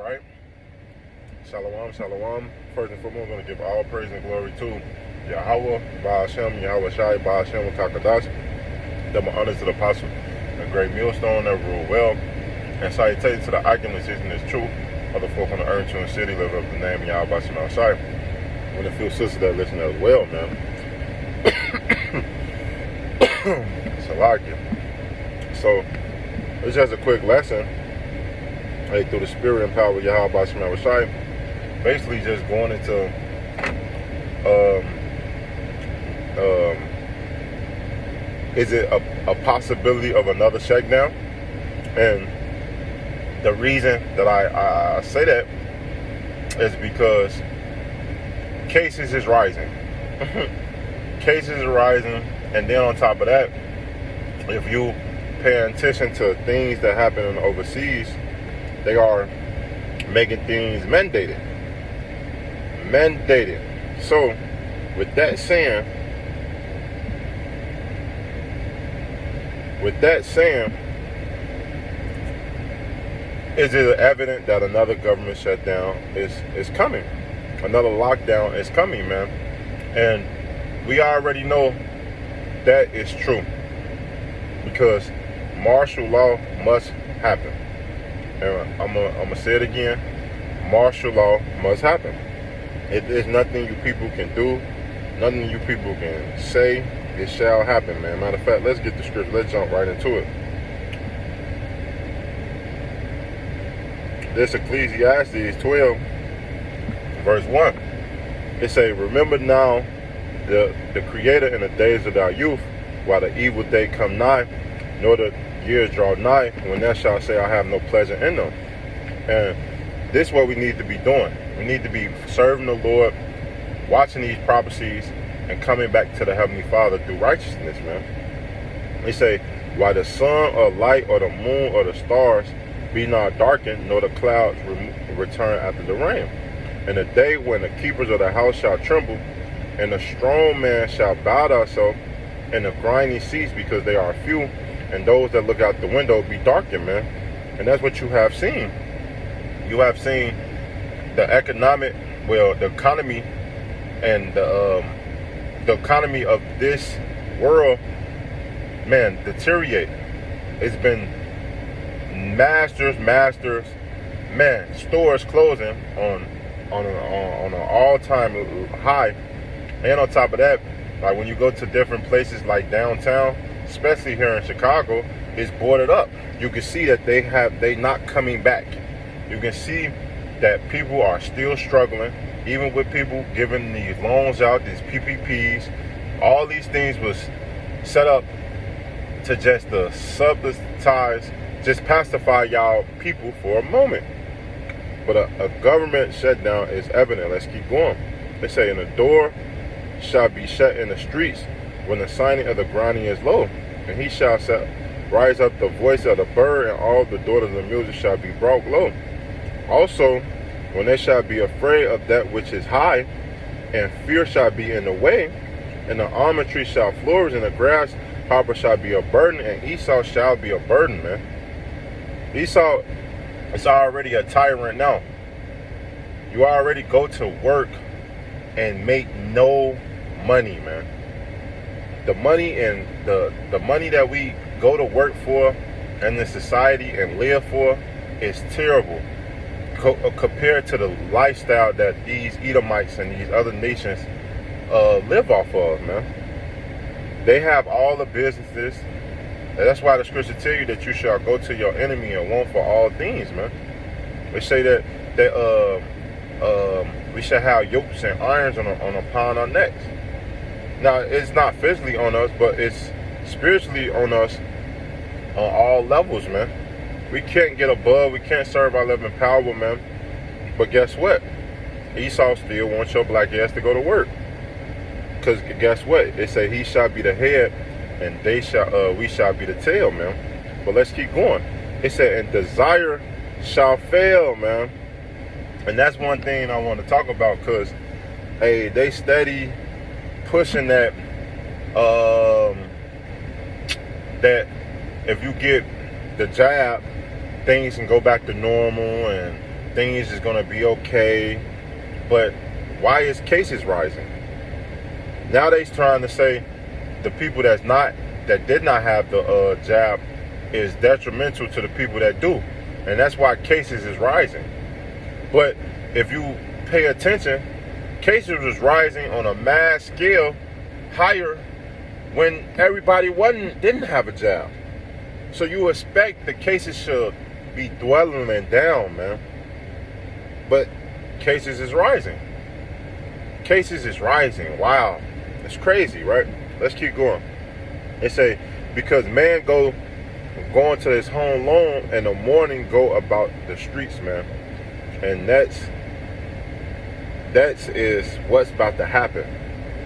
right? Shalom, shalom. First and foremost, I'm going to give all praise and glory to Yahweh, Ba'ashem, Yahweh Shai, Ba'ashem, Kakadash. Double honors to the apostle, the great millstone that rule well. And salutations to the icon that sits in this truth of the folk on the earth, and city, live up the name of Yahweh Ba'ashem Shai. And the few sisters that listen as well, man. Salakia. So, it's just a quick lesson. Hey, through the spirit and power of Yahweh Ba'ashem Shai. Basically just going into is it a possibility of another shakedown? And the reason that I say that is because cases is rising. Cases are rising, and then on top of that, if you pay attention to things that happen overseas, they are making things mandated. So, with that saying, is it evident that another government shutdown is coming? Another lockdown is coming, man. And we already know that is true, because martial law must happen. And I'm gonna say it again. Martial law must happen. It is nothing you people can do, nothing you people can say. It shall happen, man. Matter of fact, let's get the scripture. Let's jump right into it. This Ecclesiastes 12, verse 1. It say, "Remember now the Creator in the days of thy youth, while the evil day come nigh, nor the years draw nigh, when thou shalt say, I have no pleasure in them." And this is what we need to be doing. We need to be serving the Lord, watching these prophecies, and coming back to the Heavenly Father through righteousness, man. They say, "While the sun or light or the moon or the stars be not darkened, nor the clouds return after the rain. And the day when the keepers of the house shall tremble, and the strong man shall bow themselves, and the grinding cease, because they are few, and those that look out the window be darkened," man. And that's what you have seen. You have seen the economy and the economy of this world, man, deteriorate. It's been masters, man, stores closing on an all-time high. And on top of that, like when you go to different places like downtown, especially here in Chicago, it's boarded up. You can see that they not coming back. You can see that people are still struggling, even with people giving these loans out, these PPPs. All these things was set up to just subsidize, just pacify y'all people for a moment. But a government shutdown is evident. Let's keep going. They say, "And the door shall be shut in the streets when the signing of the grinding is low. And he shall rise up the voice of the bird, and all the daughters of music shall be brought low. Also, when they shall be afraid of that which is high, and fear shall be in the way, and the almond tree shall flourish, and the grasshopper shall be a burden, and Esau shall be a burden," man. Esau is already a tyrant now. You already go to work and make no money, man. The money and the money that we go to work for and the society and live for is terrible compared to the lifestyle that these Edomites and these other nations live off of, man. They have all the businesses. And that's why the scripture tell you that you shall go to your enemy and want for all things, man. They say that we shall have yokes and irons upon our necks. Now, it's not physically on us, but it's spiritually on us on all levels, man. We can't get above. We can't serve our living power, man. But guess what? Esau still wants your black ass to go to work. Because guess what? They say he shall be the head, and we shall be the tail, man. But let's keep going. It said, "And desire shall fail," man. And that's one thing I want to talk about, because, hey, they steady pushing that that if you get the jab, things can go back to normal, and things is gonna be okay. But why is cases rising? Now they're trying to say the people that did not have the jab is detrimental to the people that do, and that's why cases is rising. But if you pay attention, cases was rising on a mass scale higher when everybody didn't have a jab. So you expect the cases should be dwindling down, man. But cases is rising. Cases is rising. Wow. It's crazy, right? Let's keep going. They say, because man going to his home alone in the morning go about the streets, man. And that is what's about to happen.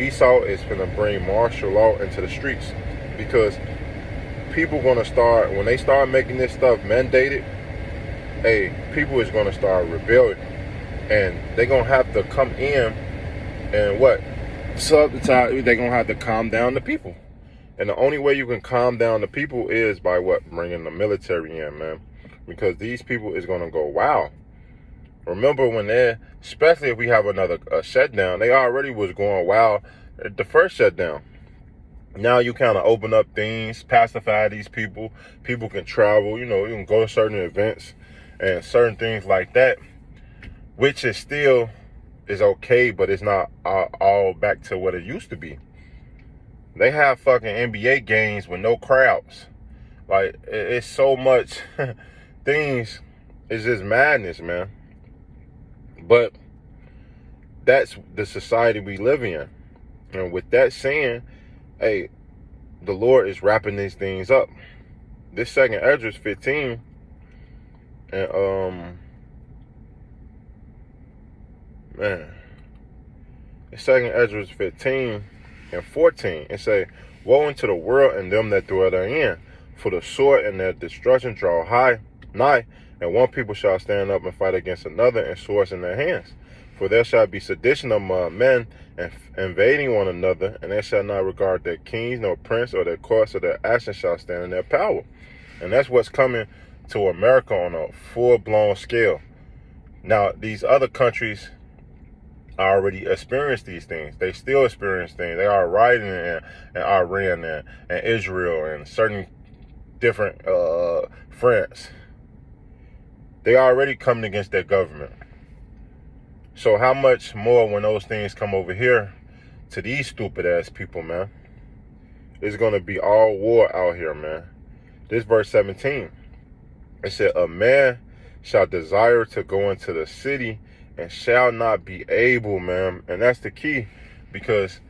Esau is going to bring martial law into the streets, because people going to start, when they start making this stuff mandated, people is going to start rebelling, and they're going to have to come in and they're going to have to calm down the people. And the only way you can calm down the people is by bringing the military in, man. Because these people is going to go, wow. Remember when especially if we have another shutdown, they already was going wild at the first shutdown. Now you kind of open up things, pacify these people. People can travel, you can go to certain events and certain things like that, which is still is okay, but it's not all back to what it used to be. They have fucking NBA games with no crowds. Like, it's so much things. It's just madness, man. But that's the society we live in. And with that saying, the Lord is wrapping these things up. This second Ezra 15, and the second Ezra 15 and 14, it say, woe unto the world and them that dwell therein, for the sword and their destruction draw nigh, and one people shall stand up and fight against another, and swords in their hands. For there shall be sedition among men, and invading one another, and they shall not regard their kings, nor prince, or their courts, or their actions shall stand in their power. And that's what's coming to America on a full-blown scale. Now, these other countries already experienced these things. They still experience things. They are rioting in Iran and Israel and certain different France. They already coming against their government. So how much more when those things come over here to these stupid ass people, man? It's gonna be all war out here, man. This verse 17. It said, a man shall desire to go into the city and shall not be able, man. And that's the key, because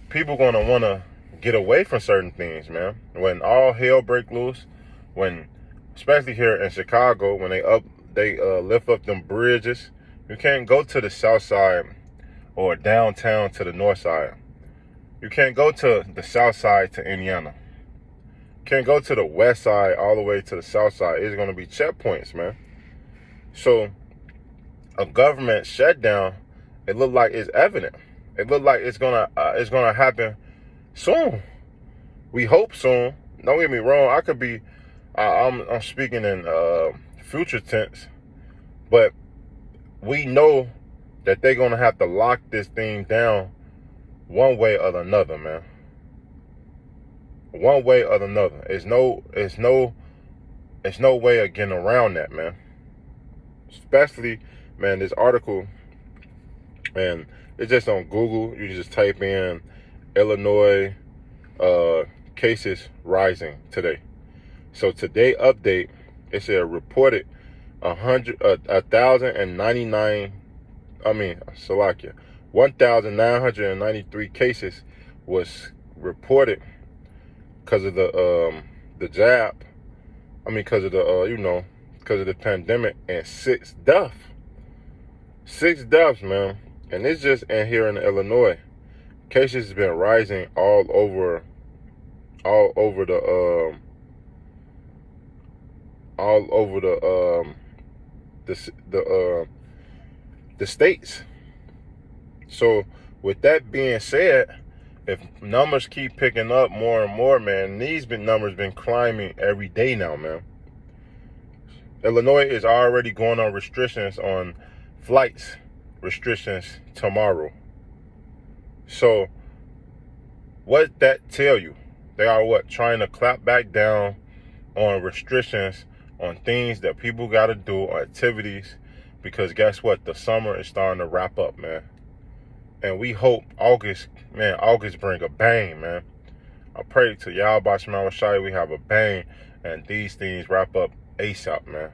people gonna wanna get away from certain things, man. When all hell break loose, especially here in Chicago, when they lift up them bridges, you can't go to the south side or downtown to the north side. You can't go to the south side to Indiana. You can't go to the west side all the way to the south side. It's gonna be checkpoints, man. So a government shutdown, it looked like it's evident. It looked like it's gonna happen soon. We hope soon. Don't get me wrong. I could be. I'm speaking in future tense, but we know that they're gonna have to lock this thing down one way or another, man. One way or another. It's no way of getting around that, man. Especially, man, this article, and it's just on Google. You just type in Illinois cases rising today. So today update, it said reported 1,993 cases was reported because of the jab. Because of the because of the pandemic, and 6 deaths. 6 deaths, man. And it's just in here in Illinois. Cases has been rising all over the states. So with that being said, if numbers keep picking up more and more, man, these numbers been climbing every day now, man. Illinois is already going on restrictions on flights, restrictions tomorrow. So what that tell you? They are what? Trying to clap back down on restrictions on things that people got to do, activities, because guess what? The summer is starting to wrap up, man. And we hope August bring a bang, man. I pray to Yahweh Shema Shai we have a bang and these things wrap up ASAP, man.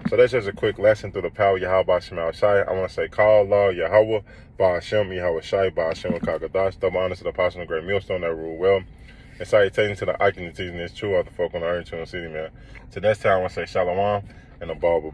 So that's just a quick lesson through the power of Yahweh Shema Shai. I want to say, call Allah, Yahweh, Ba'ashem, Yahweh Shai, Ba'ashem, Kagadash, double honors to the apostle of the great millstone that rule well. And salutations to the icon of teaching this true of the folk on the earth, to the city, man. So next time I want to say Shalom and a ball.